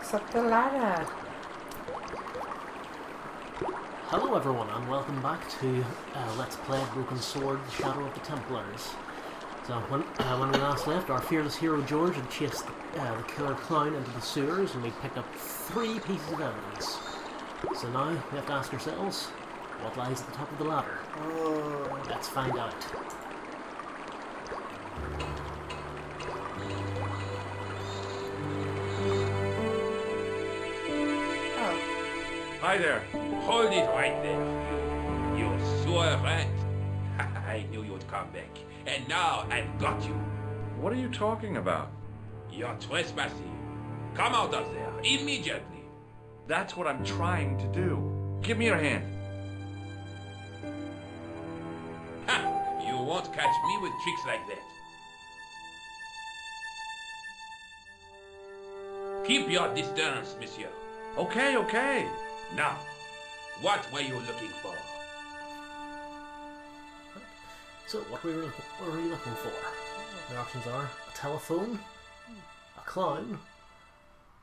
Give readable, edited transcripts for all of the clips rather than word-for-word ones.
walks up the ladder. Hello everyone and welcome back to Let's Play Broken Sword, The Shadow of the Templars. So when we last left, our fearless hero George had chased the killer clown into the sewers and we picked up 3 pieces of evidence. So now we have to ask ourselves, what lies at the top of the ladder? Oh. Let's find out. Hi there. Hold it right there, you sewer rat. I knew you'd come back, and now I've got you. What are you talking about? You're trespassing. Come out of there, immediately. That's what I'm trying to do. Give me your hand. Ha! You won't catch me with tricks like that. Keep your distance, monsieur. Okay. Now, what were you looking for? So what were we looking for? The options are a telephone, a clown,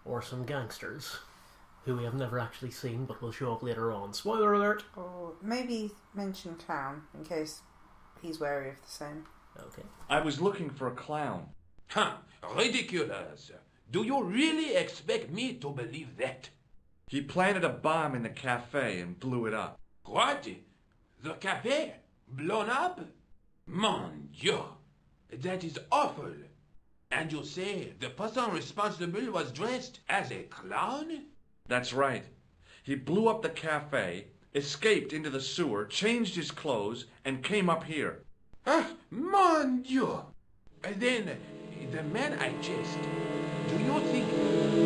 or some gangsters who we have never actually seen but will show up later on. Spoiler alert! Or maybe mention clown in case he's wary of the same. Okay. I was looking for a clown. Huh, ridiculous. Do you really expect me to believe that? He planted a bomb in the cafe and blew it up. What? The cafe? Blown up? Mon Dieu! That is awful. And you say the person responsible was dressed as a clown? That's right. He blew up the cafe, escaped into the sewer, changed his clothes, and came up here. Ah, mon Dieu! Then, the man I chased, do you think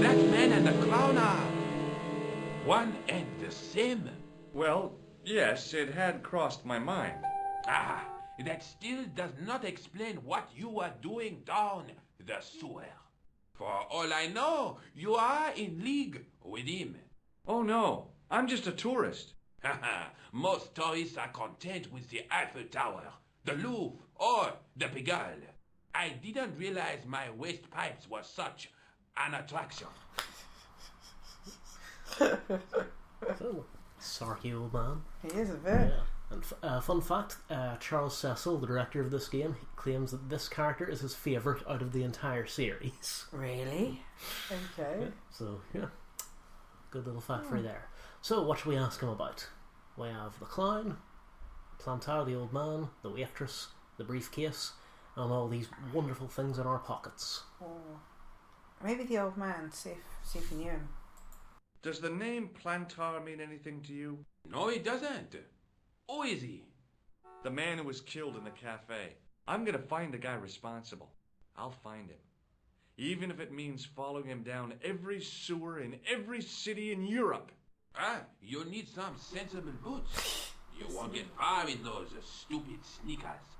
that man and the clown are one and the same? Well, yes, it had crossed my mind. Ah, that still does not explain what you are doing down the sewer. For all I know, you are in league with him. Oh no, I'm just a tourist. Haha, most tourists are content with the Eiffel Tower, the Louvre, or the Pigalle. I didn't realize my waste pipes were such an attraction. So, sarky old man. He is a bit. Yeah. And fun fact, Charles Cecil, the director of this game, claims that this character is his favourite out of the entire series. Really? Okay. Yeah, so, yeah. Good little fact for you there. So, what should we ask him about? We have the clown, Plantar the old man, the waitress, the briefcase, and all these wonderful things in our pockets. Oh. Maybe the old man, see if you knew him. Does the name Plantar mean anything to you? No, it doesn't. Who is he? The man who was killed in the cafe. I'm gonna find the guy responsible. I'll find him. Even if it means following him down every sewer in every city in Europe. Ah, you need some sensible boots. You won't get far in those stupid sneakers.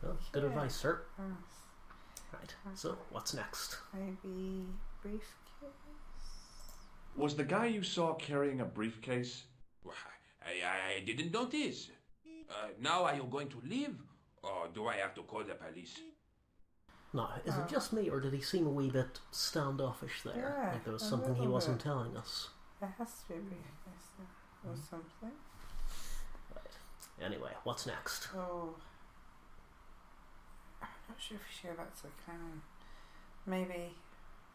Well, good advice, sir. Yes. Right, so what's next? Maybe briefcase? Was the guy you saw carrying a briefcase? Well, I didn't notice. Now are you going to leave? Or do I have to call the police? Now, is it just me, or did he seem a wee bit standoffish there? Yeah, Like there was a something he little wasn't bit. telling us. There has to be a briefcase there, or something. Right. Anyway, what's next? Oh. I'm not sure if we should go back to the clown. Maybe.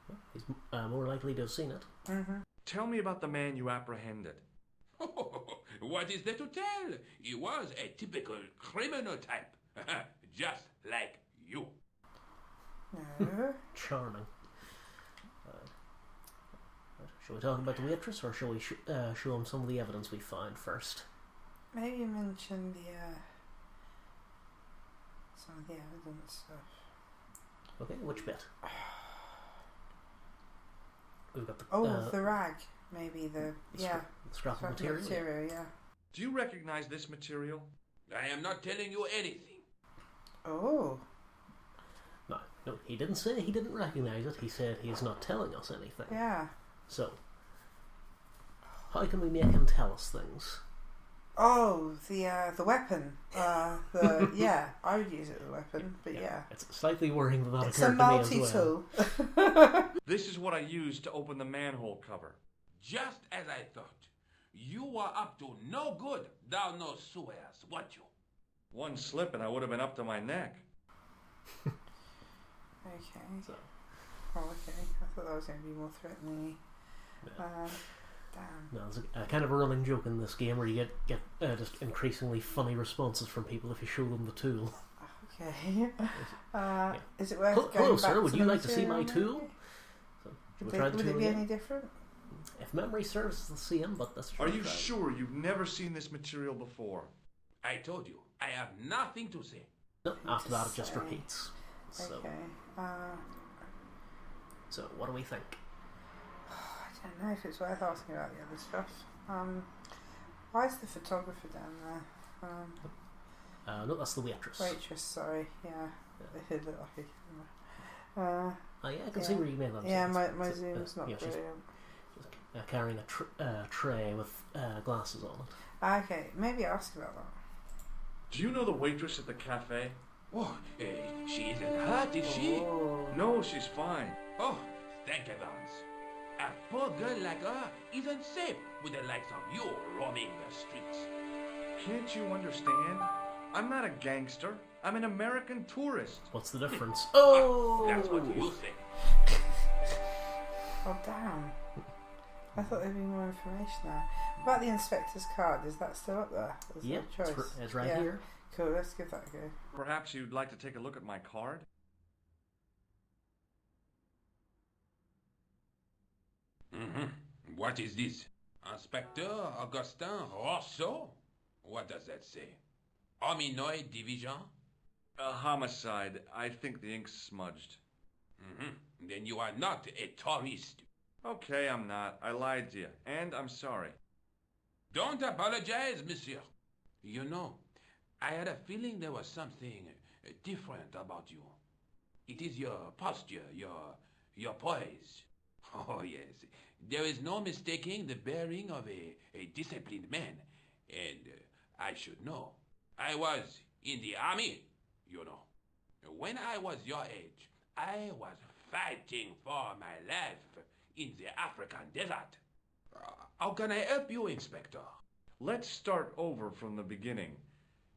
Well, he's more likely to have seen it. Mm-hmm. Tell me about the man you apprehended. What is there to tell? He was a typical criminal type. Just like you. No. Charming. Right. Shall we talk about the waitress, or shall we show him some of the evidence we found first? Maybe mention the some of the evidence stuff. Okay, which bit? We've got the the rag. Maybe the scrap of material. Yeah. Do you recognize this material? I am not telling you anything. Oh. No, he didn't say he didn't recognise it. He said he's not telling us anything. Yeah. So, how can we make him tell us things? Oh, the weapon. I would use it as a weapon, but yeah. It's slightly worrying that It's occurred a to me as well. multi-tool. This is what I used to open the manhole cover. Just as I thought. You were up to no good, thou no swears, what you? One slip and I would have been up to my neck. Okay. So, Oh, okay. I thought that was going to be more threatening. yeah. Damn. No, there's a kind of a running joke in this game where you get just increasingly funny responses from people if you show them the tool. Okay. Yeah. Is it worth going Hello, back sir. Would to you the like to see my material tool? maybe? So, should we try the Would tool it be again? any different? If memory serves, it's the same, but that's Are you sure you've never seen this material before? I told you, I have nothing to say. No, after that, it to just say. repeats. So, Okay. so what do we think? I don't know if it's worth asking about the other stuff. Why is the photographer down there? No, that's the waitress. Waitress, sorry. Yeah. Yeah. It looked like a camera. Oh, yeah, I can see where you made that. Yeah, mistake. my It's- zoom's not yeah, she's brilliant. carrying a tray with glasses on it. Okay, maybe ask about that. Do you know the waitress at the cafe? Oh, she isn't hurt, is she? Oh. No, she's fine. Oh, thank heavens. A poor girl like her isn't safe with the likes of you roaming the streets. Can't you understand? I'm not a gangster. I'm an American tourist. What's the difference? Oh! That's what you think. Oh, damn. I thought there'd be more information there. About the inspector's card, is that still up there? Is Yeah, there a choice? it's right Yeah. here. Cool, let's give that a go. Perhaps you'd like to take a look at my card? What is this? Inspector Augustin Rousseau? What does that say? Annoy division? A homicide. I think the ink's smudged. Then you are not a tourist. Okay, I'm not. I lied to you. And I'm sorry. Don't apologize, monsieur. You know, I had a feeling there was something different about you. It is your posture, your poise. Oh, yes. There is no mistaking the bearing of a disciplined man. And I should know. I was in the army, you know. When I was your age, I was fighting for my life in the African desert. How can I help you, Inspector? Let's start over from the beginning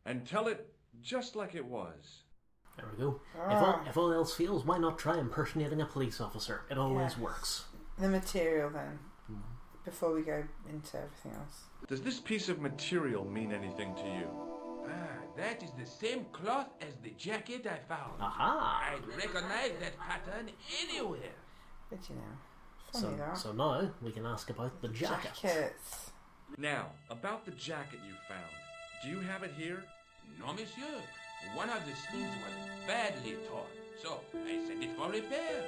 and tell it just like it was. There we go. Ah. If all else fails, why not try impersonating a police officer? It always Yeah. works. The material then, before we go into everything else. Does this piece of material mean anything to you? That is the same cloth as the jacket I found. Aha! I'd recognize that pattern anywhere. But you know, funny that. So now we can ask about the jacket. Jackets. Now, about the jacket you found. Do you have it here? No, monsieur. One of the sleeves was badly torn, so I sent it for repair.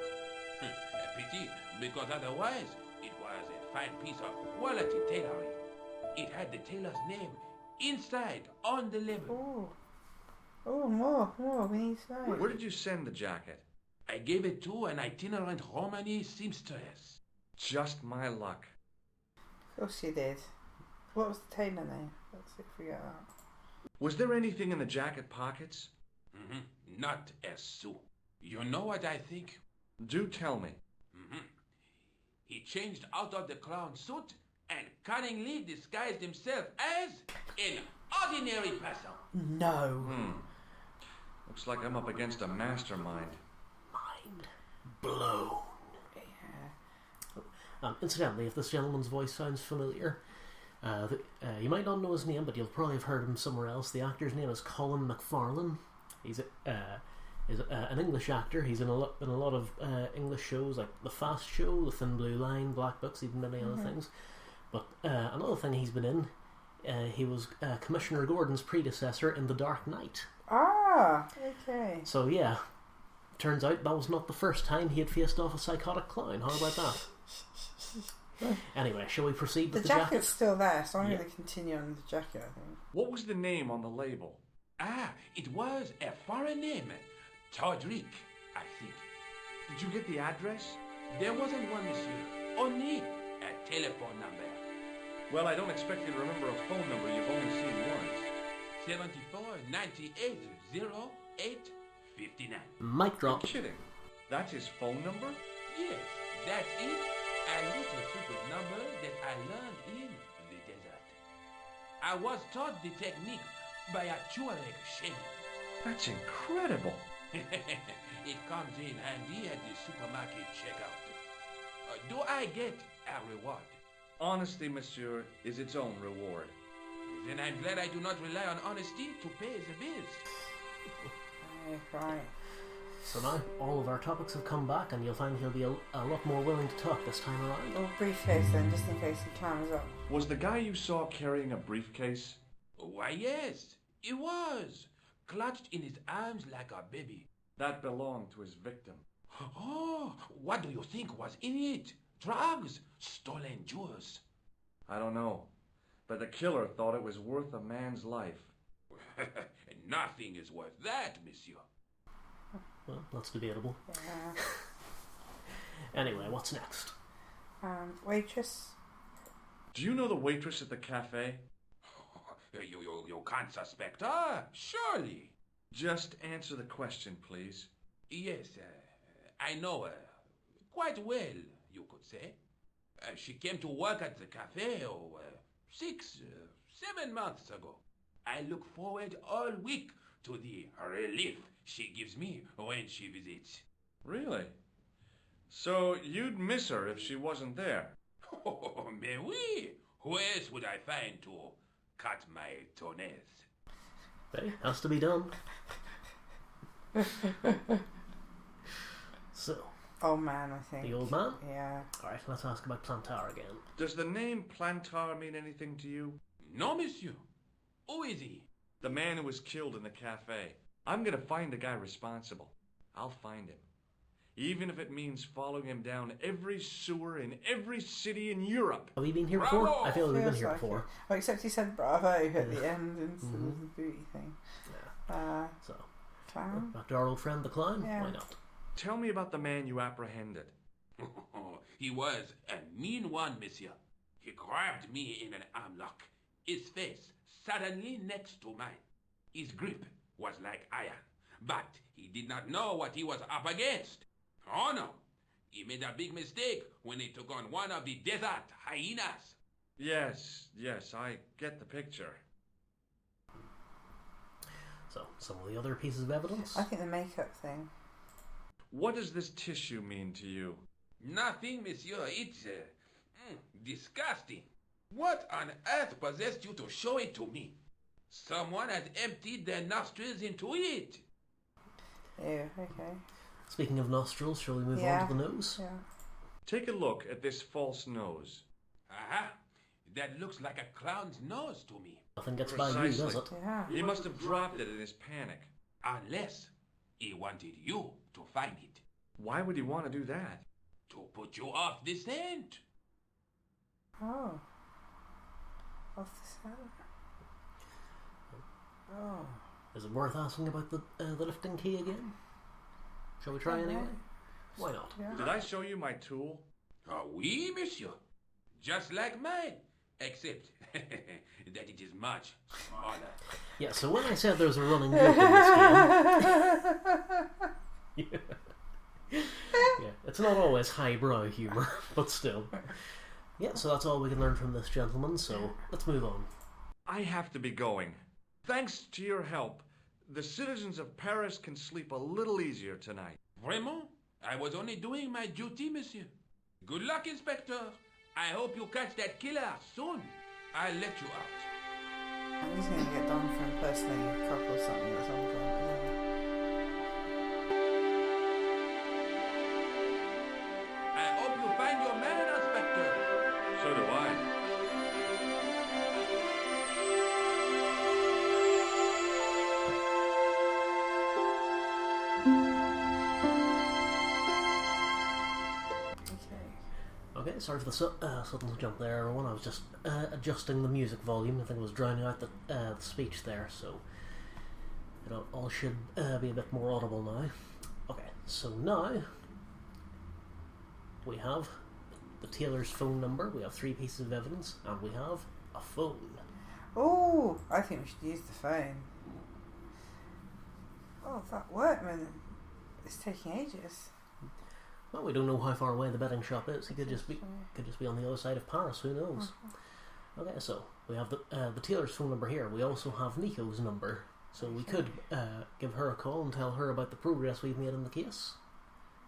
A pity, because otherwise it was a fine piece of quality tailoring. It had the tailor's name inside on the label. Oh, more. We need to know. Where did you send the jacket? I gave it to an itinerant Romani seamstress. Just my luck. Of course you did. What was the tailor name? Let's see if we get that. Was there anything in the jacket pockets? Not a sou. You know what I think? Do tell me. He changed out of the clown suit and cunningly disguised himself as an ordinary person. No. Looks like I'm up against a mastermind. Mind blown. Yeah. Incidentally, if this gentleman's voice sounds familiar, you might not know his name, but you'll probably have heard him somewhere else. The actor's name is Colin McFarlane. He's an English actor. He's in a lot of English shows like The Fast Show, The Thin Blue Line, Black Books, even many other things. But another thing he's been in, he was Commissioner Gordon's predecessor in The Dark Knight. Ah, okay. So yeah, turns out that was not the first time he had faced off a psychotic clown. How about that? Anyway, shall we proceed with The the jacket's still there, so I'm Yeah. going to continue on the jacket, I think. What was the name on the label? It was a foreign name. Todrick, I think. Did you get the address? There wasn't one, monsieur. Only a telephone number. Well, I don't expect you to remember a phone number you've only seen 74 98 08 59. Mic drop. Kidding. That's his phone number? Yes, that's it. A little secret number that I learned in the desert. I was taught the technique by a Tuareg shaman. That's incredible. It comes in handy at the supermarket checkout. Do I get a reward? Honesty, monsieur, is its own reward. Then I'm glad I do not rely on honesty to pay the bills. Right. So now all of our topics have come back, and you'll find he'll be a lot more willing to talk this time around. Well, briefcase then, just in case he climbs up. Was the guy you saw carrying a briefcase? Why, yes, he was. Clutched in his arms like a baby. That belonged to his victim. Oh, what do you think was in it? Drugs? Stolen jewels? I don't know, but the killer thought it was worth a man's life. Nothing is worth that, monsieur. Well, that's debatable. Yeah. Anyway, what's next? Waitress. Do you know the waitress at the cafe? You can't suspect her, surely. Just answer the question, please. Yes, I know her. Quite well, you could say. She came to work at the cafe 7 months ago. I look forward all week to the relief she gives me when she visits. Really? So you'd miss her if she wasn't there? Oh, mais oui. Who else would I find to cut my toenails? Hey, has to be done. So, Old man, I think. the old man? Yeah. Alright, let's ask about Plantar again. Does the name Plantar mean anything to you? No, monsieur. Who is he? The man who was killed in the cafe. I'm gonna find the guy responsible. I'll find him. Even if it means following him down every sewer in every city in Europe. Have we been here Bravo! before? I feel like we've been Feels here like before. it. Oh, except he said bravo at the end instead of the booty thing. Yeah. So, Clown? back to our old friend the clown? Yeah. Why not? Tell me about the man you apprehended. He was a mean one, monsieur. He grabbed me in an armlock. His face suddenly next to mine. His grip was like iron, but he did not know what he was up against. Oh no, he made a big mistake when he took on one of the desert hyenas. Yes, I get the picture. So, some of the other pieces of evidence? I think the makeup thing. What does this tissue mean to you? Nothing, monsieur. It's disgusting. What on earth possessed you to show it to me? Someone has emptied their nostrils into it. Ew, okay. Speaking of nostrils, shall we move Yeah. on to the nose? Yeah. Take a look at this false nose. Aha! That looks like a clown's nose to me. Nothing gets by you, Precisely. does it? Yeah. He must have dropped it in his panic. Unless he wanted you to find it. Why would he want to do that? To put you off the scent. Oh. Off the center. Oh. Is it worth asking about the lifting key again? Shall we try anyway? Why not? Yeah. Did I show you my tool? Ah, oui, monsieur. Just like mine. Except that it is much smaller. Yeah, so when I said there's a running joke in this game... yeah, it's not always highbrow humour, but still. Yeah, so that's all we can learn from this gentleman, so let's move on. I have to be going. Thanks to your help, the citizens of Paris can sleep a little easier tonight. Vraiment? I was only doing my duty, monsieur. Good luck, Inspector. I hope you catch that killer soon. I'll let you out. He's going to get done for impersonating a cop or something at some point. Isn't he? I hope you find your man, Inspector. So do I. Okay, sorry for the sudden jump there, everyone. I was just adjusting the music volume. I think it was drowning out the speech there, so it all should be a bit more audible now. Okay, so now we have the tailor's phone number, we have 3 pieces of evidence, and we have a phone. Oh, I think we should use the phone. Oh, that workman is taking ages. Well, we don't know how far away the betting shop is. He could just be on the other side of Paris. Who knows? Okay, so we have the tailor's phone number here. We also have Nico's number, so we could give her a call and tell her about the progress we've made in the case.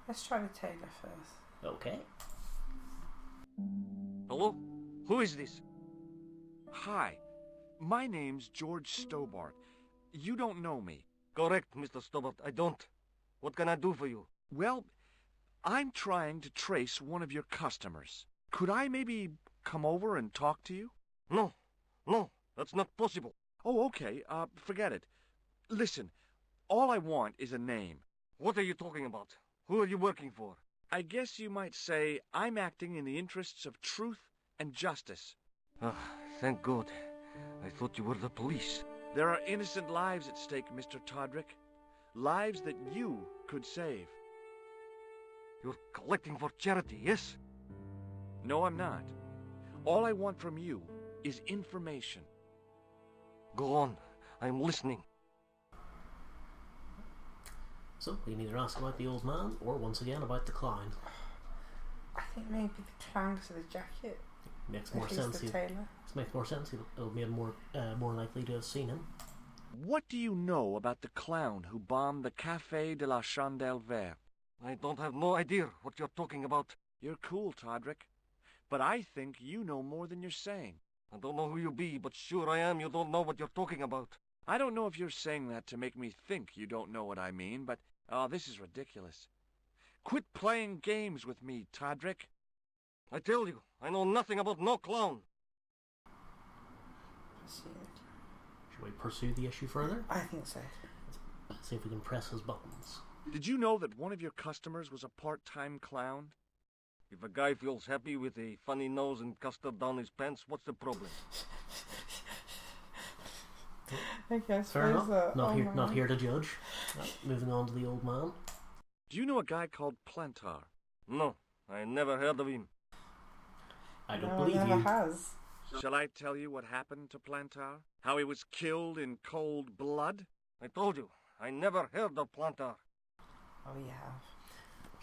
Let's try the tailor first. Okay. Hello? Who is this? Hi, my name's George Stobart. You don't know me. Correct, Mr. Stobart. I don't. What can I do for you? Well, I'm trying to trace one of your customers. Could I maybe come over and talk to you? No, that's not possible. Oh, okay. Forget it. Listen, all I want is a name. What are you talking about? Who are you working for? I guess you might say I'm acting in the interests of truth and justice. Ah, thank God. I thought you were the police. There are innocent lives at stake, Mr. Todrick. Lives that you could save. You're collecting for charity, yes? No, I'm not. All I want from you is information. Go on. I'm listening. So we can either ask about the old man or once again about the clown. I think maybe the clown to the jacket. Makes more sense. The tailor. This makes more sense. It'll be more likely to have seen him. What do you know about the clown who bombed the Café de la Chandelle Verte? I don't have no idea what you're talking about. You're cool, Todrick. But I think you know more than you're saying. I don't know who you be, but sure I am you don't know what you're talking about. I don't know if you're saying that to make me think you don't know what I mean, but, oh, this is ridiculous. Quit playing games with me, Todrick. I tell you, I know nothing about no clown. Should we pursue the issue further? I think so. Let's see if we can press his buttons. Did you know that one of your customers was a part-time clown? If a guy feels happy with a funny nose and custard down his pants, what's the problem? Okay, I fair enough. suppose Not here to judge. Moving on to the old man. Do you know a guy called Plantar? No, I never heard of him. I don't No, believe never you. has. Shall I tell you what happened to Plantar? How he was killed in cold blood? I told you, I never heard of Plantar. Oh, you have.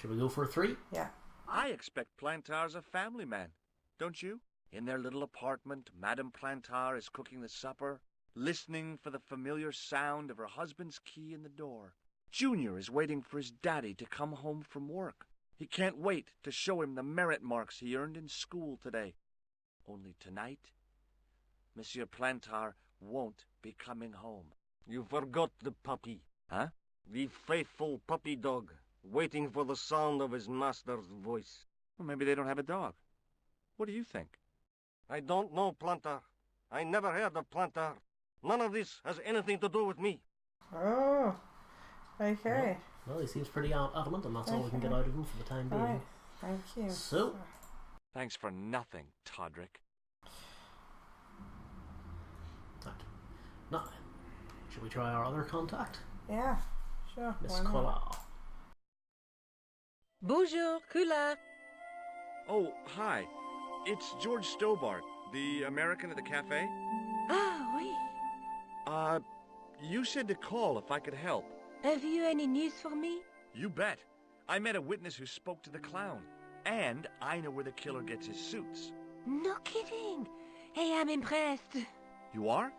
Should we go for a 3? Yeah. I expect Plantar's a family man, don't you? In their little apartment, Madame Plantar is cooking the supper, listening for the familiar sound of her husband's key in the door. Junior is waiting for his daddy to come home from work. He can't wait to show him the merit marks he earned in school today. Only tonight, Monsieur Plantar won't be coming home. You forgot the puppy. Huh? The faithful puppy dog, waiting for the sound of his master's voice. Well, maybe they don't have a dog. What do you think? I don't know Plantar. I never heard of Plantar. None of this has anything to do with me. Oh, okay. Well, he seems pretty adamant, and that's all we can get out of him for the time being. Right. Thank you. So, Thanks for nothing, Todrick. right. Now, shall we try our other contact? Yeah, sure. Miss why not? Collard. Bonjour, Kula. Oh, hi. It's George Stobart, the American at the cafe. Ah, oui. You said to call if I could help. Have you any news for me? You bet. I met a witness who spoke to the clown. And I know where the killer gets his suits. No kidding. Hey, I'm impressed. You are?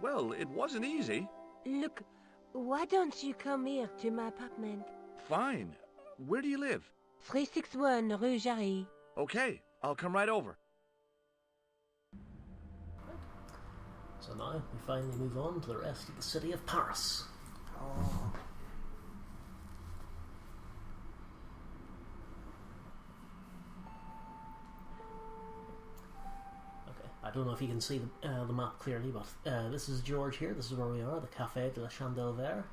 Well, it wasn't easy. Look, why don't you come here to my apartment? Fine. Where do you live? 361 Rue Jarry. Okay, I'll come right over. So now we finally move on to the rest of the city of Paris. Oh. Okay, I don't know if you can see the map clearly, but this is George here. This is where we are, the Café de la Chandelle Verte.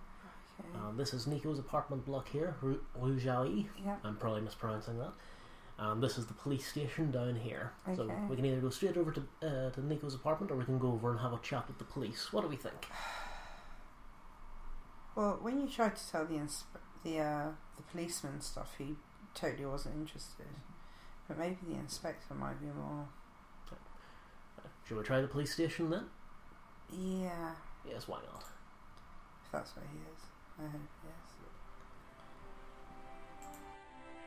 Okay. This is Nico's apartment block here, Rue Jarry. Yeah. I'm probably mispronouncing that. This is the police station down here. So Okay. we can either go straight over to Nico's apartment, or we can go over and have a chat with the police. What do we think? Well, when you tried to tell the policeman stuff, he totally wasn't interested. But maybe the inspector might be more. Shall we try the police station then? Yeah. Yes, why not? If that's where he is. I hope he is.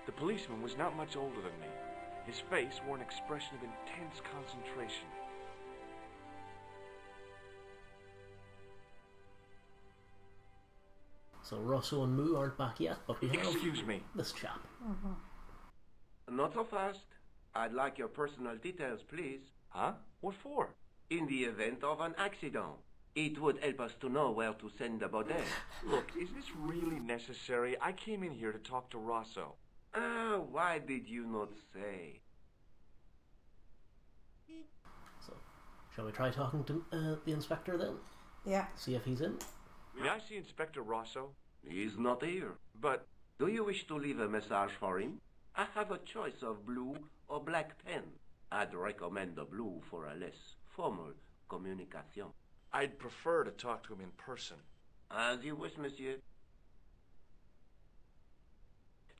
The policeman was not much older than me. His face wore an expression of intense concentration. So Rosso and Moo aren't back yet, but we have Excuse me. this chap. Not so fast. I'd like your personal details, please. Huh? What for? In the event of an accident, it would help us to know where to send the body. Look, is this really necessary? I came in here to talk to Rosso. Why did you not say? So, shall we try talking to the inspector then? Yeah. See if he's in? May I see Inspector Rosso? He's not here. But Do you wish to leave a message for him? I have a choice of blue or black pen. I'd recommend the blue for a less formal communication. I'd prefer to talk to him in person. As you wish, monsieur.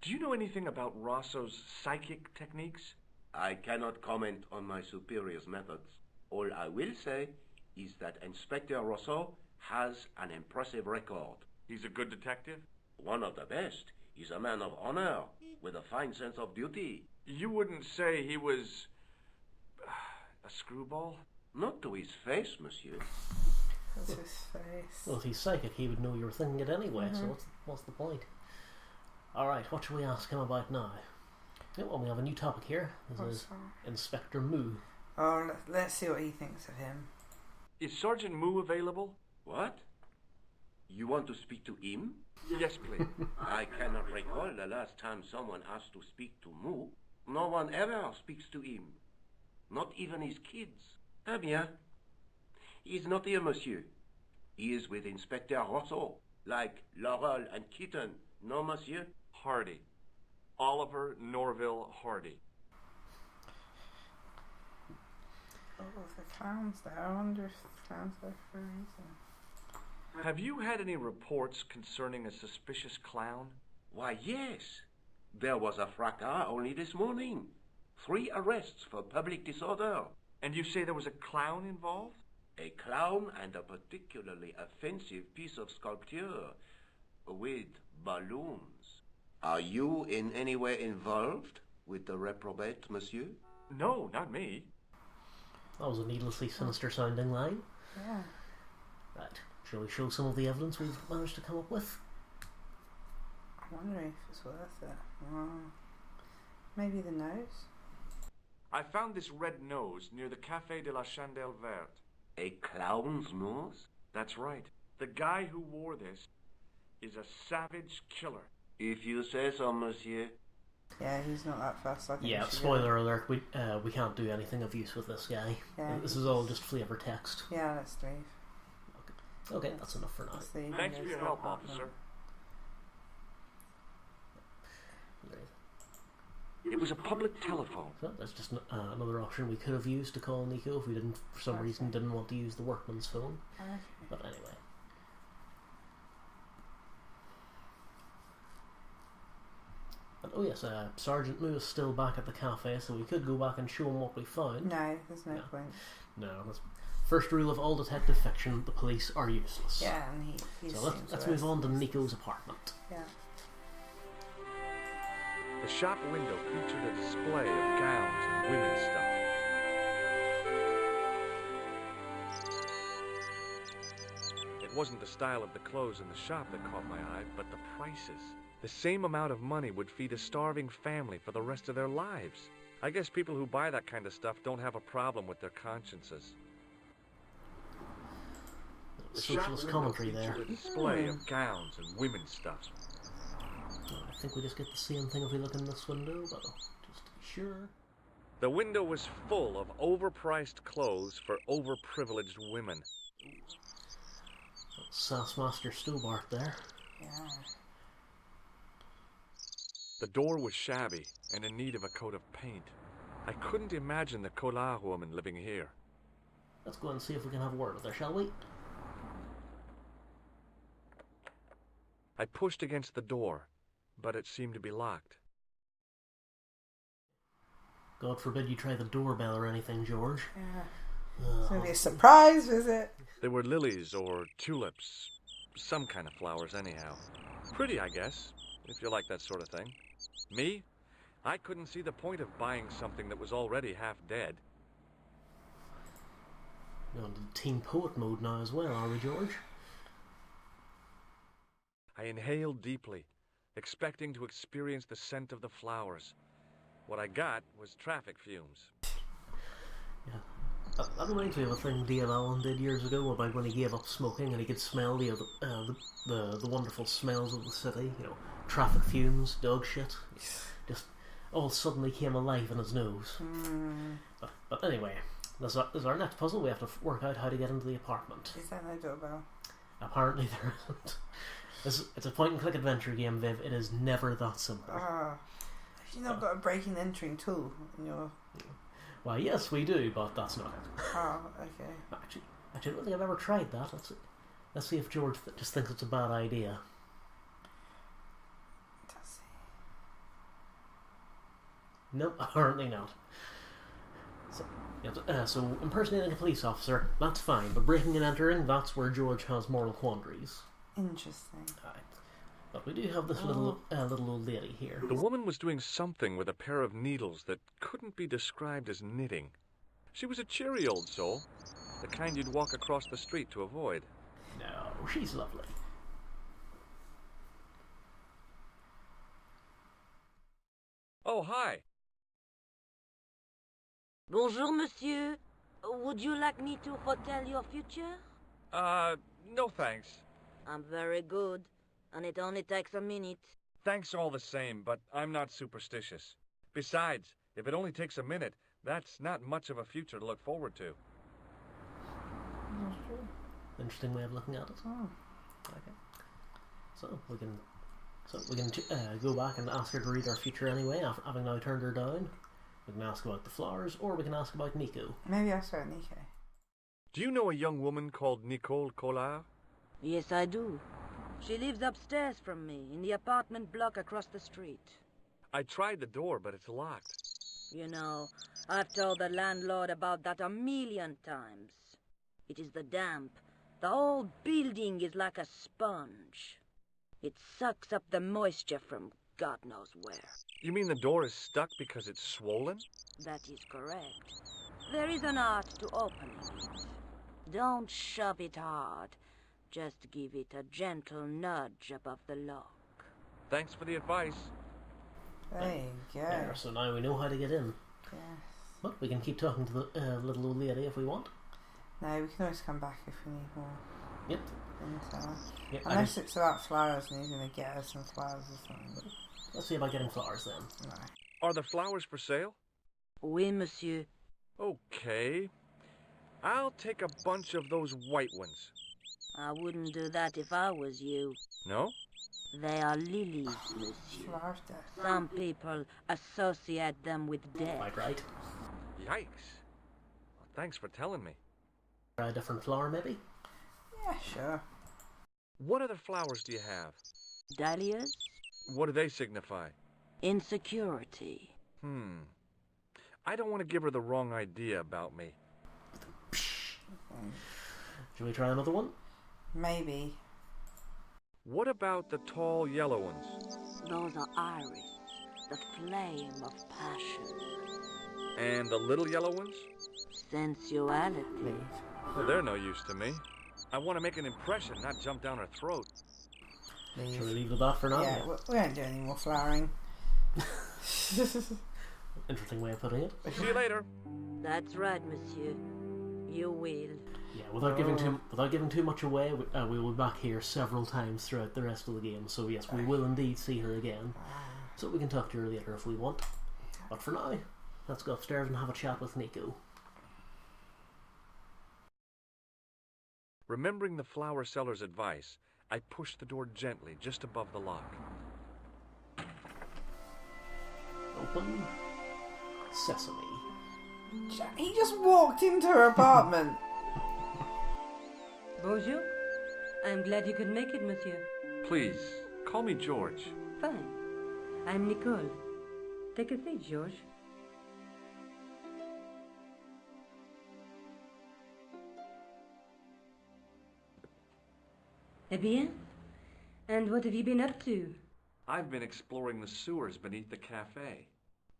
Do you know anything about Rosso's psychic techniques? I cannot comment on my superior's methods. All I will say is that Inspector Rosso has an impressive record. He's a good detective? One of the best. He's a man of honor, with a fine sense of duty. You wouldn't say he was a screwball? Not to his face, monsieur. That's his face. Well, if he's psychic, he would know you were thinking it anyway, so what's the point? Alright, what shall we ask him about now? Yeah, well, we have a new topic here. This is Inspector Moo. Oh, let's see what he thinks of him. Is Sergeant Moo available? What? You want to speak to him? Yes, please. I cannot recall the last time someone asked to speak to Moo. No one ever speaks to him. Not even his kids. Eh bien. He is not here, monsieur. He is with Inspector Rosso, like Laurel and Kitten. No, monsieur? Hardy. Oliver Norville Hardy. Oh, the clown's there. I wonder if the clown's there for a reason. Have you had any reports concerning a suspicious clown? Why, yes. There was a fracas only this morning. 3 arrests for public disorder. And you say there was a clown involved? A clown and a particularly offensive piece of sculpture with balloons. Are you in any way involved with the reprobate, monsieur? No, not me. That was a needlessly sinister sounding line. Yeah. Right, shall we show some of the evidence we've managed to come up with? I'm wondering if it's worth it. Maybe the nose? I found this red nose near the Café de la Chandelle Verte. A clown's nose? That's right. The guy who wore this is a savage killer. If you say so, monsieur. Yeah, he's not that fast. I think Yeah, we should spoiler alert, we can't do anything of use with this guy. Yeah, This is all just flavour text. go. Yeah, let's leave. Okay, that's enough for now. Let's leave. Thanks and for your go help, stop officer. There- It was a public telephone. So that's just another option we could have used to call Nico if we didn't, for some reason, didn't want to use the workman's phone. Okay. But anyway. And, oh yes, Sergeant Moo is still back at the cafe, so we could go back and show him what we found. No, there's no Yeah. point. No, that's first rule of all detective fiction: the police are useless. Yeah, and he So let's move on to Nico's apartment. Yeah. The shop window featured a display of gowns and women's stuff. It wasn't the style of the clothes in the shop that caught my eye, but the prices. The same amount of money would feed a starving family for the rest of their lives. I guess people who buy that kind of stuff don't have a problem with their consciences. The Socialist shop commentary window there. featured a display of gowns and women's stuff. I think we just get the same thing if we look in this window, but just to be sure. The window was full of overpriced clothes for overprivileged women. Sassmaster Stobart there. Yeah. The door was shabby and in need of a coat of paint. I couldn't imagine the Collard woman living here. Let's go and see if we can have a word with her, shall we? I pushed against the door, but it seemed to be locked. God forbid you try the doorbell or anything, George. Yeah. It's going to be a surprise visit. They were lilies or tulips. Some kind of flowers, anyhow. Pretty, I guess, if you like that sort of thing. Me? I couldn't see the point of buying something that was already half dead. We're on Team Poet mode now as well, are we, George? I inhaled deeply, expecting to experience the scent of the flowers. What I got was traffic fumes. Yeah. That reminds me of a thing Dale Allen did years ago about when he gave up smoking and he could smell the wonderful smells of the city, you know, traffic fumes, dog shit. Just all suddenly came alive in his nose. But anyway, this is our next puzzle. We have to work out how to get into the apartment. Is there no doorbell? Apparently there isn't. It's a point-and-click adventure game, Viv. It is never that simple. Have you not got a breaking and entering tool in your... Well, yes, we do, but that's not it. Oh, okay. Actually, I don't think I've ever tried that. Let's see if George just thinks it's a bad idea. Does he? No, apparently not. So impersonating a police officer, that's fine, but breaking and entering, that's where George has moral quandaries. Interesting. Right. But we do have this little old lady here. The woman was doing something with a pair of needles that couldn't be described as knitting. She was a cheery old soul, the kind you'd walk across the street to avoid. No, she's lovely. Oh, hi. Bonjour, monsieur. Would you like me to hotel your future? No thanks. I'm very good, and it only takes a minute. Thanks all the same, but I'm not superstitious. Besides, if it only takes a minute, that's not much of a future to look forward to. That's true. Interesting way of looking at it. Oh. Okay. So we can go back and ask her to read our future anyway, having now turned her down. We can ask about the flowers, or we can ask about Nico. Maybe I saw Nico. Do you know a young woman called Nicole Collard? Yes, I do. She lives upstairs from me, in the apartment block across the street. I tried the door, but it's locked. You know, I've told the landlord about that 1,000,000 times. It is the damp. The whole building is like a sponge. It sucks up the moisture from God knows where. You mean the door is stuck because it's swollen? That is correct. There is an art to opening it. Don't shove it hard. Just give it a gentle nudge above the lock. Thanks for the advice. There you go. There, so now we know how to get in. Yes. But we can keep talking to the little old lady if we want. No, we can always come back if we need more Yep. intel. Yep. Unless it's about flowers and he's going to get us some flowers or something. Let's see about getting flowers then. No. Are the flowers for sale? Oui, monsieur. Okay. I'll take a bunch of those white ones. I wouldn't do that if I was you. No? They are lilies, monsieur. Flowers death. Some people associate them with death. Quite right. Yikes. Well, thanks for telling me. Try a different flower, maybe? Yeah, sure. What other flowers do you have? Dahlias? What do they signify? Insecurity. I don't want to give her the wrong idea about me. Shall we try another one? Maybe. What about the tall yellow ones? Those are iris, the flame of passion. And the little yellow ones? Sensuality. Well, they're no use to me. I want to make an impression, not jump down her throat. Leave. Shall we leave the that for now? Yeah, we won't do any more flowering. Interesting way of putting it. See you later. That's right, monsieur. You will. Yeah, without giving too much away, we will be back here several times throughout the rest of the game. So yes, we will indeed see her again. So we can talk to her later if we want. But for now, let's go upstairs and have a chat with Nico. Remembering the flower seller's advice, I pushed the door gently just above the lock. Open. Sesame. He just walked into her apartment. Bonjour. I'm glad you could make it, monsieur. Please, call me George. Fine. I'm Nicole. Take a seat, George. Eh bien? And what have you been up to? I've been exploring the sewers beneath the cafe.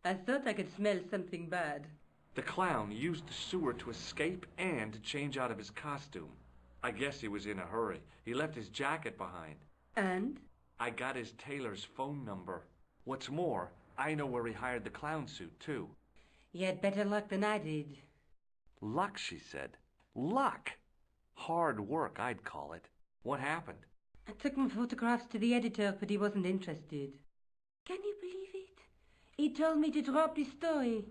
I thought I could smell something bad. The clown used the sewer to escape and to change out of his costume. I guess he was in a hurry. He left his jacket behind. And? I got his tailor's phone number. What's more, I know where he hired the clown suit, too. You had better luck than I did. Luck, she said. Luck! Hard work, I'd call it. What happened? I took my photographs to the editor, but he wasn't interested. Can you believe it? He told me to drop the story.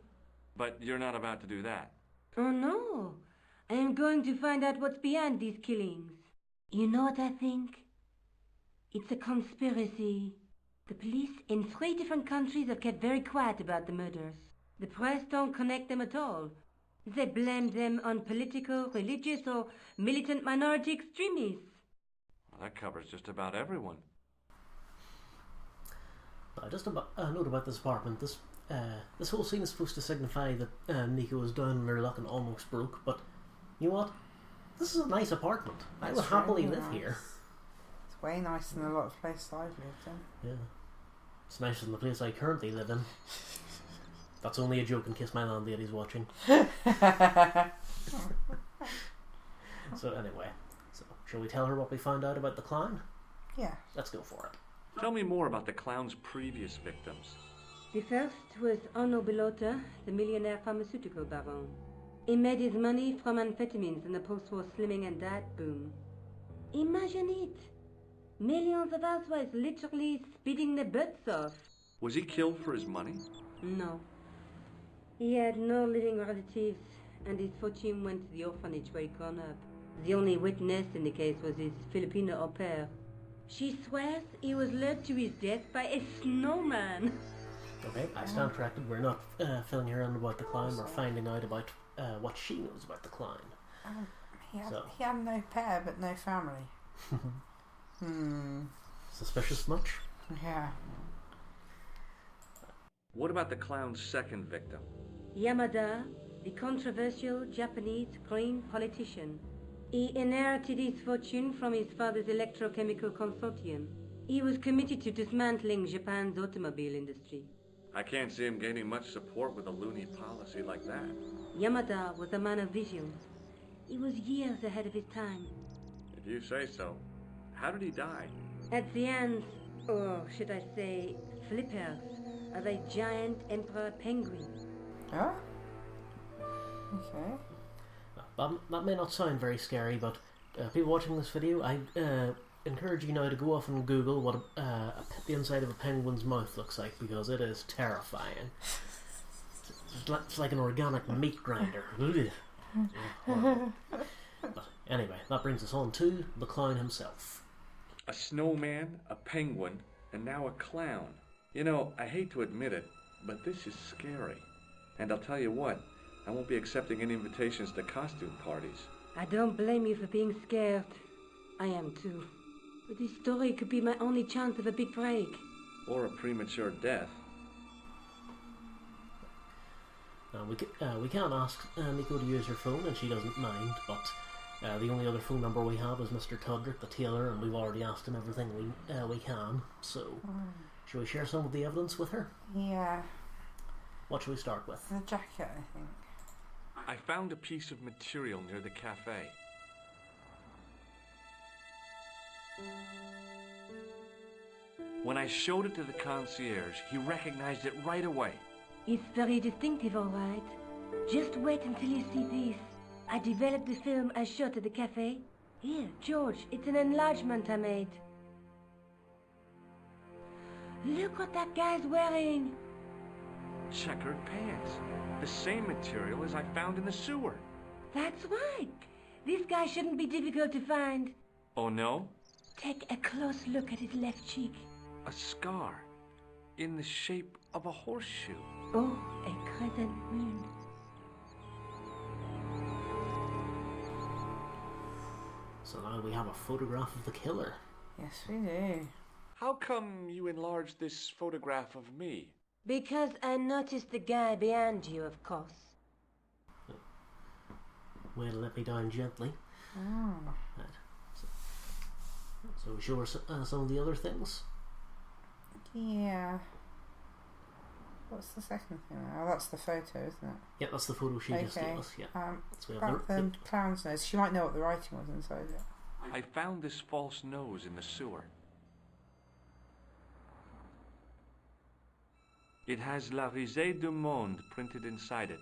But you're not about to do that. Oh no, I am going to find out what's behind these killings. You know what I think? It's a conspiracy. The police in 3 different countries have kept very quiet about the murders. The press don't connect them at all. They blame them on political, religious, or militant minority extremists. Well, that covers just about everyone. Just a note about this apartment. This whole scene is supposed to signify that Nico is down on her luck and almost broke, but you know what? This is a nice apartment. I would happily live here. It's way nicer than a lot of places I've lived in. Yeah. It's nicer than the place I currently live in. That's only a joke in case my landlady's watching. So anyway, shall we tell her what we found out about the clown? Yeah. Let's go for it. Tell me more about the clown's previous victims. The first was Onno Belota, the millionaire pharmaceutical baron. He made his money from amphetamines in the post-war slimming and diet boom. Imagine it! Millions of housewives literally speeding their butts off. Was he killed for his money? No. He had no living relatives, and his fortune went to the orphanage where he grown up. The only witness in the case was his Filipino au pair. She swears he was lured to his death by a snowman. Okay, I stand corrected. We're not filling her in about the clown. We're finding out about what she knows about the clown. He had no pair, but no family. Suspicious much? Yeah. What about the clown's second victim? Yamada, the controversial Japanese green politician. He inherited his fortune from his father's electrochemical consortium. He was committed to dismantling Japan's automobile industry. I can't see him gaining much support with a loony policy like that. Yamada was a man of vision. He was years ahead of his time. If you say so. How did he die? At the hands, or should I say, flippers, of a giant emperor penguin. Oh? Okay. That may not sound very scary, but people watching this video, I encourage you now to go off and Google what the inside of a penguin's mouth looks like, because it is terrifying. It's like an organic meat grinder. But anyway, that brings us on to the clown himself. A snowman, a penguin, and now a clown. You know, I hate to admit it, but this is scary. And I'll tell you what, I won't be accepting any invitations to costume parties. I don't blame you for being scared. I am too. But this story could be my only chance of a big break. Or a premature death. Now, we can't ask Nico to use her phone, and she doesn't mind, but the only other phone number we have is Mr. Tudrick, the tailor, and we've already asked him everything we can. So, shall we share some of the evidence with her? Yeah. What shall we start with? The jacket, I think. I found a piece of material near the cafe. When I showed it to the concierge, he recognized it right away. It's very distinctive, all right. Just wait until you see this. I developed the film I shot at the cafe. Here, George, it's an enlargement I made. Look what that guy's wearing. Checkered pants. The same material as I found in the sewer. That's right. This guy shouldn't be difficult to find. Oh no? Take a close look at his left cheek. A scar. In the shape of a horseshoe. Oh, a crescent moon. So now we have a photograph of the killer. Yes, we do. How come you enlarged this photograph of me? Because I noticed the guy behind you, of course. Way to let me down gently. Oh. Right. So, So show her some of the other things. Yeah. What's the second thing? Oh, that's the photo, isn't it? Yeah, that's the photo she just gave us. Yeah. So we have About the clown's nose. She might know what the writing was inside it. I found this false nose in the sewer. It has La Risée du Monde printed inside it.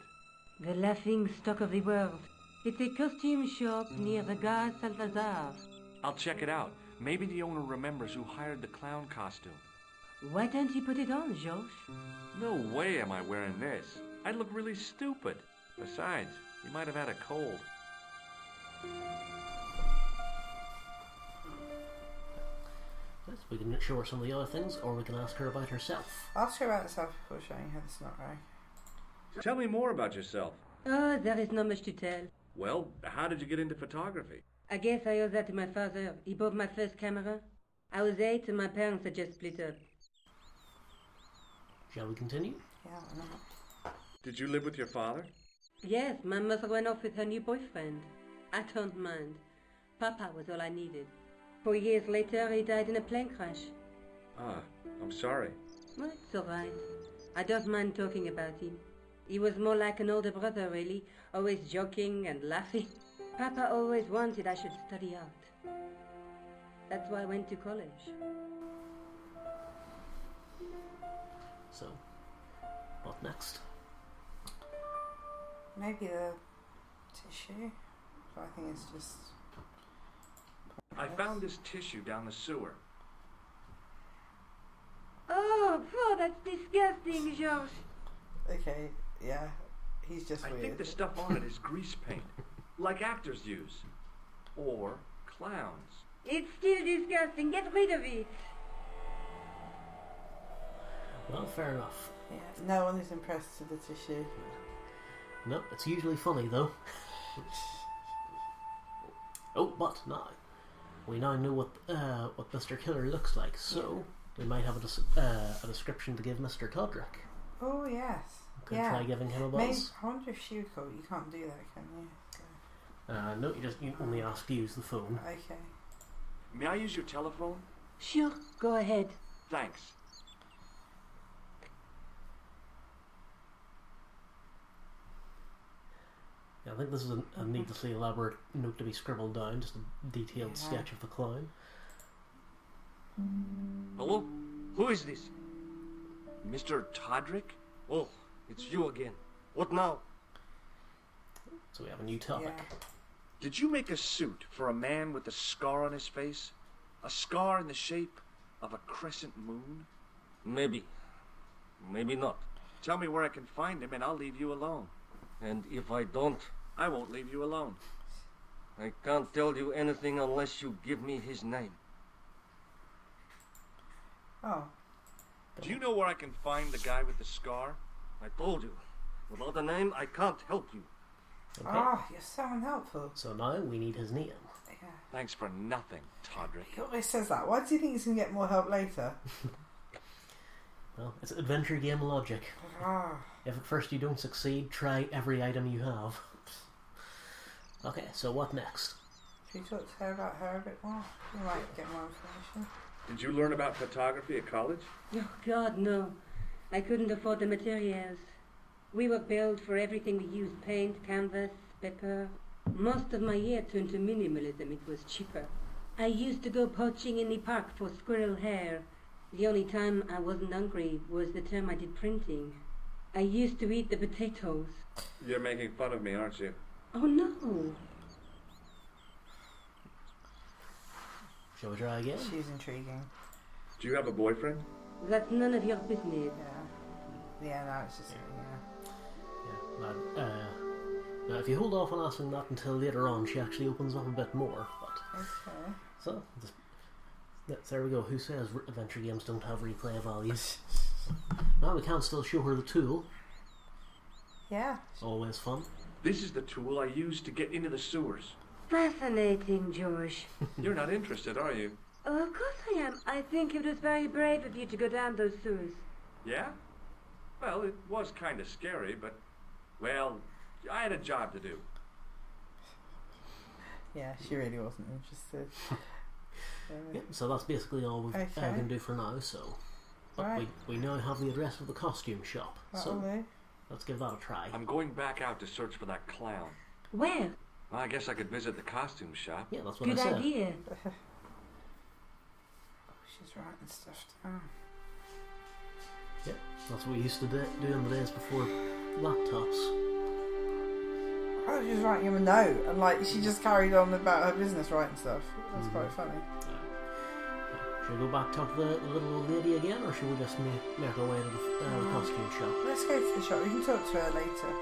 The laughing stock of the world. It's a costume shop near the Gare Saint-Lazare. I'll check it out. Maybe the owner remembers who hired the clown costume. Why don't you put it on, George? No way am I wearing this. I'd look really stupid. Besides, you might have had a cold. Yes, we can show her some of the other things, or we can ask her about herself. Ask her about herself before showing her the snot ray. Tell me more about yourself. Oh, there is not much to tell. Well, how did you get into photography? I guess I owe that to my father. He bought my first camera. I was 8 and my parents had just split up. Shall we continue? Yeah, why not? Did you live with your father? Yes, my mother went off with her new boyfriend. I don't mind. Papa was all I needed. 4 years later, he died in a plane crash. Ah, I'm sorry. Well, it's all right. I don't mind talking about him. He was more like an older brother, really, always joking and laughing. Papa always wanted I should study art. That's why I went to college. So, what next? Maybe the tissue. So I think it's just... I found this tissue down the sewer. Oh, that's disgusting, George. Okay, yeah. He's just I weird. think the stuff on it is grease paint, like actors use. Or clowns. It's still disgusting. Get rid of it. Well, fair enough. Yeah, no one is impressed with the tissue. No, it's usually funny though. Oh, but now we now know what Mr. Killer looks like, so we might have a description to give Mr. Todrick. Oh yes. Could try giving him a buzz. I wonder if she would call. You can't do that, can you? So. No, you only ask to use the phone. Okay. May I use your telephone? Sure, go ahead. Thanks. Yeah, I think this is a needlessly elaborate note to be scribbled down, just a detailed sketch of the clown. Hello? Who is this? Mr. Todrick? Oh, it's you again. What now? So we have a new topic. Yeah. Did you make a suit for a man with a scar on his face? A scar in the shape of a crescent moon? Maybe. Maybe not. Tell me where I can find him and I'll leave you alone. And if I don't, I won't leave you alone. I can't tell you anything unless you give me his name. Oh. Do you know where I can find the guy with the scar? I told you. Without a name, I can't help you. Okay. Oh, you're so unhelpful. So now we need his name. Yeah. Thanks for nothing, Todrick. He always says that. Why do you think he's going to get more help later? Well, it's adventure game logic. Ah. If at first you don't succeed, try every item you have. Okay, so what next? Should we talk to her about her a bit more? We might get more information. Did you learn about photography at college? Oh, God, no. I couldn't afford the materials. We were billed for everything we used. Paint, canvas, paper. Most of my year turned to minimalism. It was cheaper. I used to go poaching in the park for squirrel hair. The only time I wasn't hungry was the term I did printing. I used to eat the potatoes. You're making fun of me, aren't you? Oh, no. Shall we try again? She's intriguing. Do you have a boyfriend? That's none of your business. Yeah. Yeah, no, it's just, Yeah. Now, if you hold off on asking that until later on, she actually opens up a bit more. But Okay. so, there we go. Who says adventure games don't have replay values? Well, we can still show her the tool. Yeah. Always fun. This is the tool I used to get into the sewers. Fascinating, George. You're not interested, are you? Oh, of course I am. I think it was very brave of you to go down those sewers. Yeah? Well, it was kind of scary, but, well, I had a job to do. Yeah, she really wasn't interested. Yep, so that's basically all we can do for now. So, but we now have the address of the costume shop. So let's give that a try. I'm going back out to search for that clown. Where? Well, I guess I could visit the costume shop. Yeah, that's what I Good said. idea. She's writing stuff down. Yep, that's what we used to do in the days before laptops. I thought she was writing him a note, and like she just carried on about her business writing stuff. That's quite funny. Should we go back talk to the little old lady again, or should we just make our way to the costume shop? Let's go to the shop. We can talk to her later.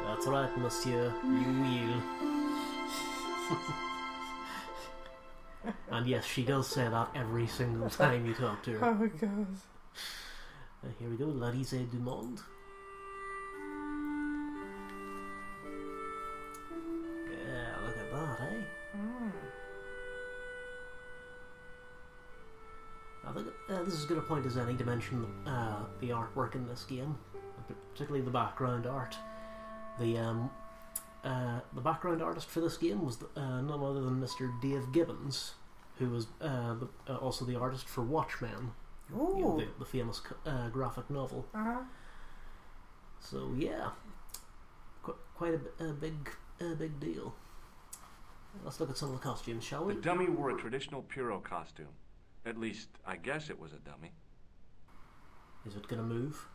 That's right, monsieur. You will. And yes, she does say that every single time you talk to her. Oh my god. Here we go, L'Élysée du Monde. Yeah, look at that, eh? I think this is as good a point as any to mention the artwork in this game, particularly the background art. The background artist for this game was none other than Mr. Dave Gibbons, who was also the artist for Watchmen, the famous graphic novel. So yeah, quite a big deal. Let's look at some of the costumes, shall we? The dummy wore a traditional Pierrot costume. At least, I guess it was a dummy. Is it gonna move?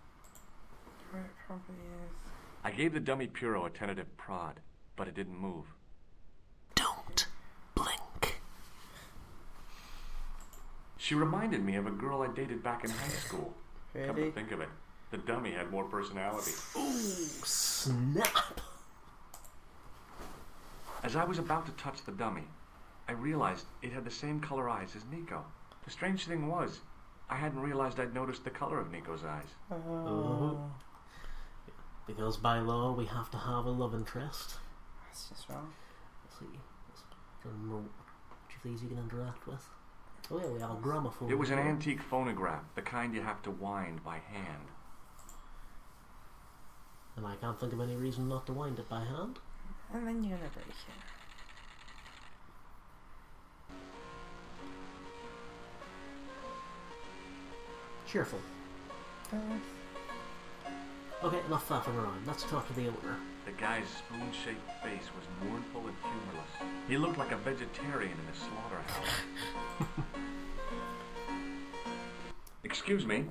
It probably is. I gave the dummy Pierrot a tentative prod, but it didn't move. Don't blink. She reminded me of a girl I dated back in high school. Really? Come to think of it, the dummy had more personality. Ooh, snap! As I was about to touch the dummy, I realized it had the same color eyes as Nico. The strange thing was, I hadn't realized I'd noticed the color of Nico's eyes. Because by law we have to have a love interest. That's just wrong. Let's see. Which of these you can interact with? Oh yeah, we have a gramophone. It was an antique phonograph, the kind you have to wind by hand. And I can't think of any reason not to wind it by hand. And then you're gonna break it. Cheerful. Okay, enough faffing around. Let's talk to the owner. The guy's spoon-shaped face was mournful and humorless. He looked like a vegetarian in a slaughterhouse. Excuse me.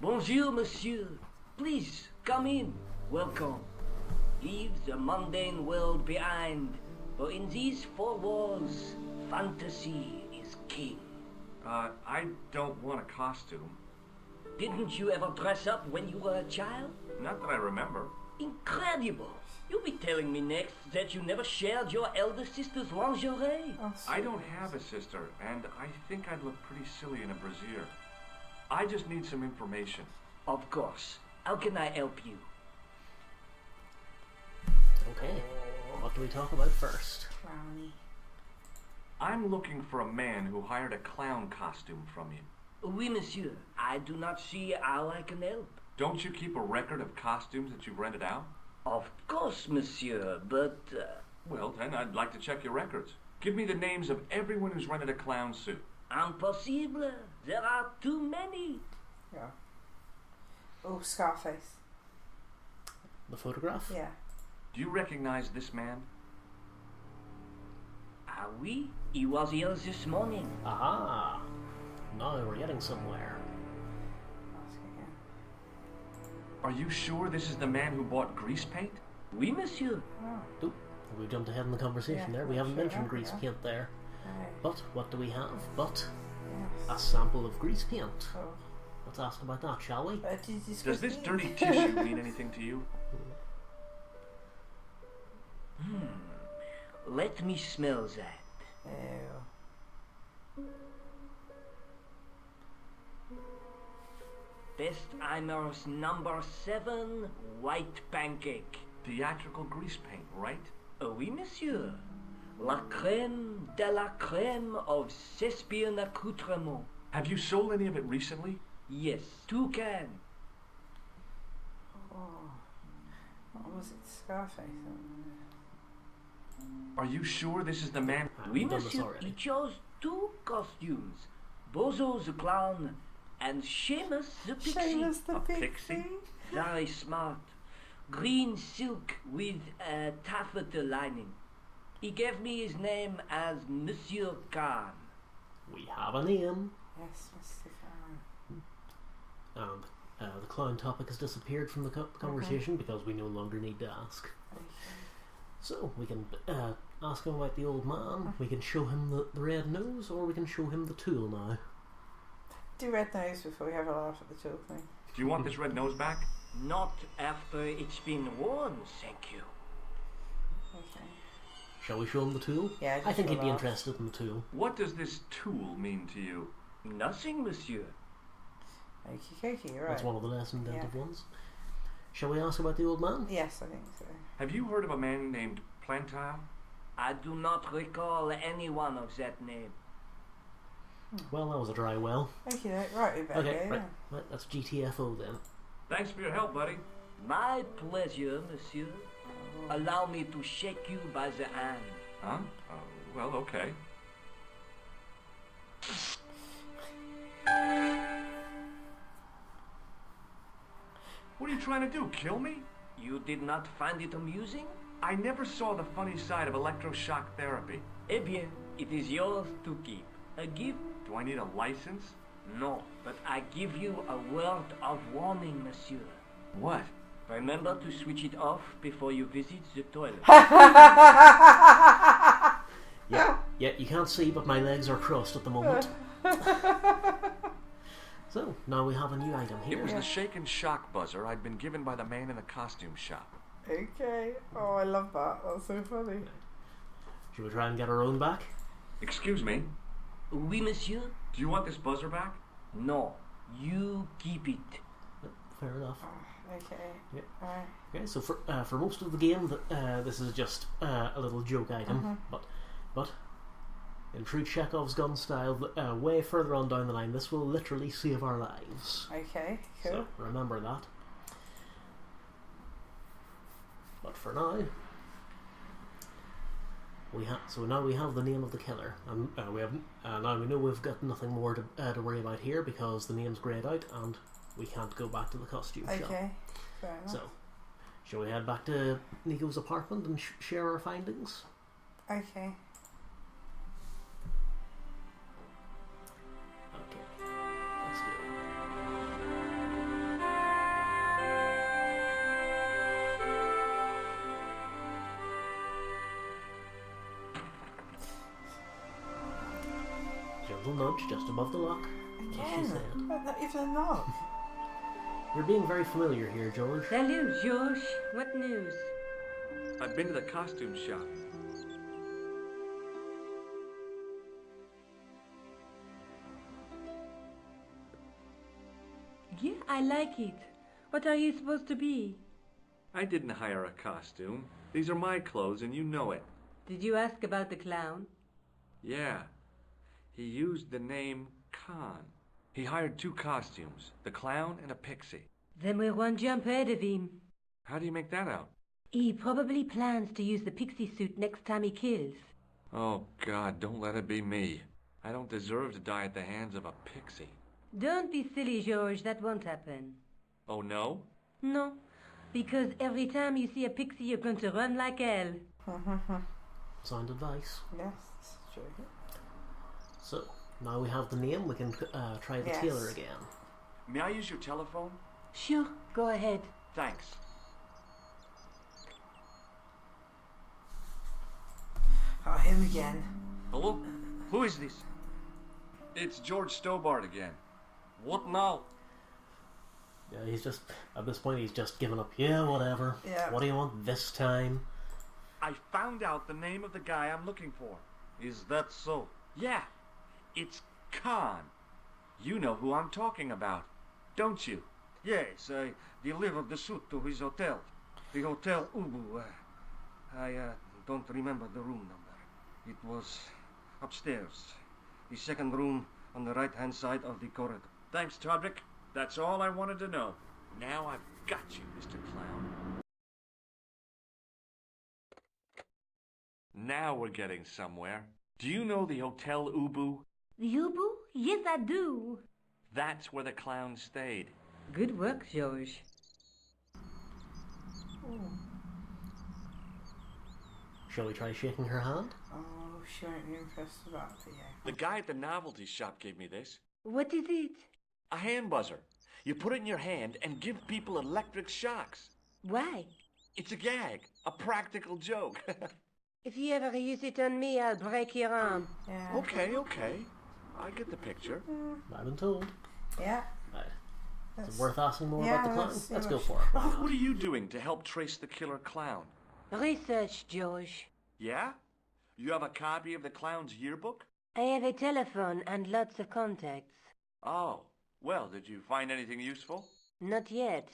Bonjour, monsieur. Please, come in. Welcome. Leave the mundane world behind, for in these four walls, fantasy is king. I don't want a costume. Didn't you ever dress up when you were a child? Not that I remember. Incredible! You'll be telling me next that you never shared your elder sister's lingerie. I don't have a sister, and I think I'd look pretty silly in a brassiere. I just need some information. Of course. How can I help you? Okay, what do we talk about first? Clowny. I'm looking for a man who hired a clown costume from you. Oui, monsieur. I do not see how I can help. Don't you keep a record of costumes that you've rented out? Of course, monsieur, but... Well, then, I'd like to check your records. Give me the names of everyone who's rented a clown suit. Impossible. There are too many. Yeah. Oh, Scarface. The photograph? Yeah. Do you recognize this man? Ah oui, he was here this morning. Aha! Now we're getting somewhere. Ask again. Are you sure this is the man who bought grease paint? Oui, monsieur. Oop, we jumped ahead in the conversation there. We haven't sure mentioned have, grease yeah. paint there. Right. But what do we have? But a Yes. sample of grease paint. Oh. Let's ask about that, shall we? Does this dirty tissue mean anything to you? Let me smell that. Ew. Bestheimer's number 7, white pancake. Theatrical grease paint, right? Oui, monsieur. La crème de la crème of Thespian accoutrement. Have you sold any of it recently? Yes, 2 cans. Oh. What was it? Scarface? Are you sure this is the man? Oui, We've done this monsieur. already. He chose 2 costumes. Bozo the clown and Seamus the pixie. Seamus the A pixie. pixie? Very smart. Green silk with a taffeta lining. He gave me his name as Monsieur Khan. We have a name. Yes, Mr. Khan. And the clown topic has disappeared from the conversation because we no longer need to ask. Okay. So we can ask him about the old man, we can show him the red nose, or we can show him the tool now. Do red nose before we have a laugh at the tool thing. Do you want this red nose back? Not after it's been worn, thank you. Okay. Shall we show him the tool? Yeah, I think just he'd be laugh. interested in the tool. What does this tool mean to you? Nothing, monsieur. Okie dokie, right. That's one of the less inventive Yeah. ones. Shall we ask about the old man? Yes, I think so. Have you heard of a man named Plantar? I do not recall anyone of that name. Well, that was a dry well. Okay, right, we better Okay, go. right, that's GTFO then. Thanks for your help, buddy. My pleasure, monsieur. Allow me to shake you by the hand. Huh? Well, okay. What are you trying to do, kill me? You did not find it amusing? I never saw the funny side of electroshock therapy. Eh bien, it is yours to keep. A gift? Do I need a license? No, but I give you a word of warning, monsieur. What? Remember to switch it off before you visit the toilet. Yeah, you can't see, but my legs are crossed at the moment. So, now we have a new item here. It was the shake and shock buzzer I'd been given by the man in the costume shop. Okay. Oh, I love that. That's so funny. Should we try and get our own back? Excuse me, Oui, monsieur? do you want this buzzer back? No, you keep it. Fair enough. Okay. Yeah. Alright. Okay, so for most of the game, this is just a little joke item, but in true Chekhov's gun style, way further on down the line, this will literally save our lives. Okay, cool. So remember that. But for now, now we have the name of the killer, and now we know we've got nothing more to worry about here because the name's greyed out and we can't go back to the costume shop. Okay, fair enough. So, shall we head back to Nico's apartment and share our findings? Okay. Okay, let's do it. Gentle nudge just above the lock. As she Again? said. Not even a knock. You're being very familiar here, George. Salut, George. What news? I've been to the costume shop. Yeah, I like it. What are you supposed to be? I didn't hire a costume. These are my clothes and you know it. Did you ask about the clown? Yeah. He used the name Khan. He hired 2 costumes, the clown and a pixie. Then we're one jump ahead of him. How do you make that out? He probably plans to use the pixie suit next time he kills. Oh, God, don't let it be me. I don't deserve to die at the hands of a pixie. Don't be silly, George. That won't happen. Oh, no? No, because every time you see a pixie, you're going to run like hell. Sound advice. Yes, that's true. So, now we have the name, we can try the Yes. tailor again. May I use your telephone? Sure, go ahead. Thanks. Oh, him again. Hello? Who is this? It's George Stobart again. What now? Yeah, he's just, at this point, he's just given up. Yeah, whatever. Yeah. What do you want this time? I found out the name of the guy I'm looking for. Is that so? Yeah, it's Khan. You know who I'm talking about, don't you? Yes, I delivered the suit to his hotel. The Hotel Ubu. I don't remember the room number. It was upstairs. The second room on the right-hand side of the corridor. Thanks, Todrick. That's all I wanted to know. Now I've got you, Mr. Clown. Now we're getting somewhere. Do you know the Hotel Ubu? The Ubu? Yes, I do. That's where the clown stayed. Good work, George. Shall we try shaking her hand? Oh, she won't be impressed with that, but yeah. The guy at the novelty shop gave me this. What is it? A hand buzzer. You put it in your hand and give people electric shocks. Why? It's a gag. A practical joke. If you ever use it on me, I'll break your arm. Yeah. Okay. I get the picture. I've been told. Yeah. Right. Is it worth asking more about the clown? Let's go for it. What are you doing to help trace the killer clown? Research, George. Yeah? You have a copy of the clown's yearbook? I have a telephone and lots of contacts. Oh. Well, did you find anything useful? Not yet.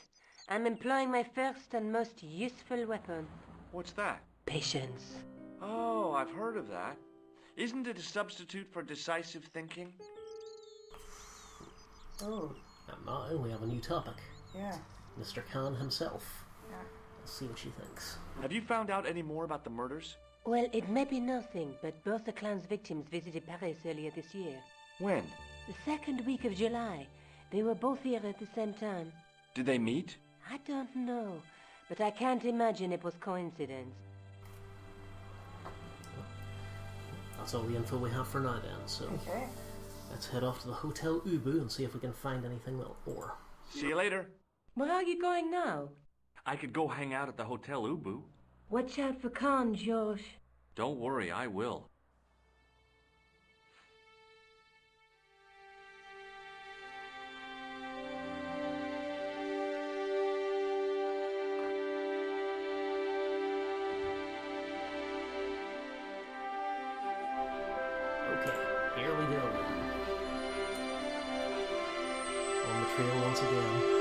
I'm employing my first and most useful weapon. What's that? Patience. Oh, I've heard of that. Isn't it a substitute for decisive thinking? Oh. And now we have a new topic. Yeah. Mr. Khan himself. Yeah. Let's see what she thinks. Have you found out any more about the murders? Well, it may be nothing, but both the clown's victims visited Paris earlier this year. When? The second week of July. They were both here at the same time. Did they meet? I don't know, but I can't imagine it was coincidence. That's all the info we have for now then, so Okay. let's head off to the Hotel Ubu and see if we can find anything more. See you later. Where are you going now? I could go hang out at the Hotel Ubu. Watch out for Khan, Josh. Don't worry, I will. Okay, here we go. On the trail once again.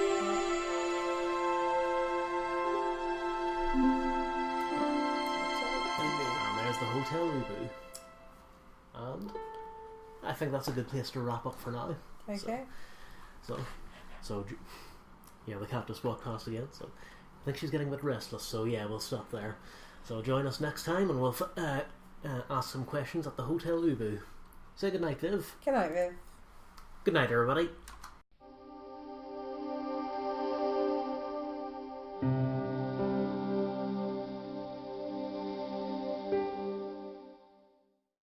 And there's the Hotel Ubu. And I think that's a good place to wrap up for now. Okay. So yeah, the cactus walked past again, so I think she's getting a bit restless, so yeah, we'll stop there. So join us next time and we'll ask some questions at the Hotel Ubu. Say goodnight, Viv. Good night, Viv. Good night, everybody.